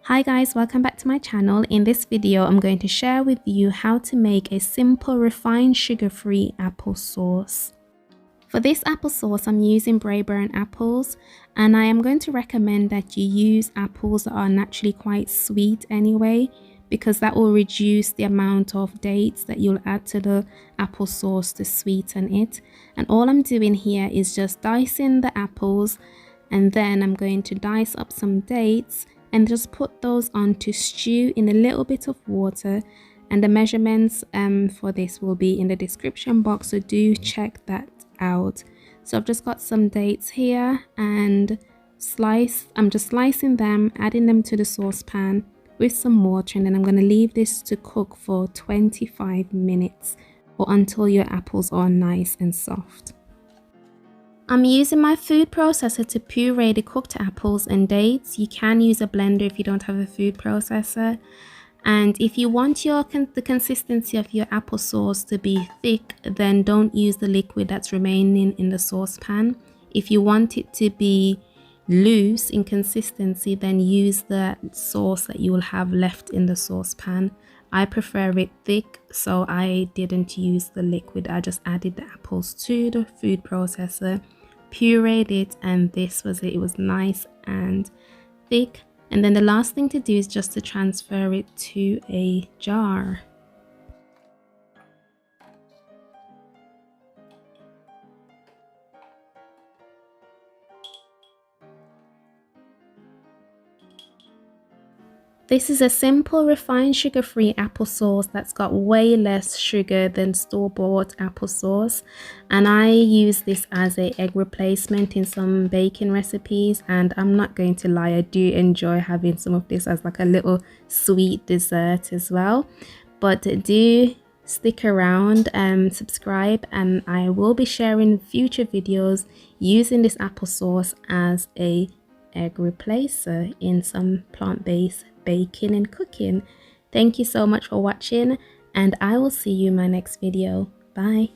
Hi guys, welcome back to my channel. In this video, I'm going to share with you how to make a simple refined sugar-free applesauce. For this applesauce, I'm using Braeburn apples, and I am going to recommend that you use apples that are naturally quite sweet anyway, because that will reduce the amount of dates that you'll add to the applesauce to sweeten it. And all I'm doing here is just dicing the apples, and then I'm going to dice up some dates and just put those on to stew in a little bit of water. And the measurements for this will be in the description box, so do check that out. So I've just got some dates here and I'm just slicing them, adding them to the saucepan with some water, and then I'm going to leave this to cook for 25 minutes or until your apples are nice and soft. I'm using my food processor to puree the cooked apples and dates. You can use a blender if you don't have a food processor. And if you want the consistency of your applesauce to be thick, then don't use the liquid that's remaining in the saucepan. If you want it to be loose in consistency, then use the sauce that you will have left in the saucepan. I prefer it thick, so I didn't use the liquid. I just added the apples to the food processor, pureed it, and this was it. It was nice and thick. And then the last thing to do is just to transfer it to a jar. This is a simple refined sugar-free applesauce that's got way less sugar than store-bought applesauce, and I use this as an egg replacement in some baking recipes. And I'm not going to lie, I do enjoy having some of this as like a little sweet dessert as well. But do stick around and subscribe, and I will be sharing future videos using this applesauce as a egg replacer in some plant-based baking and cooking. Thank you so much for watching, and I will see you in my next video. Bye.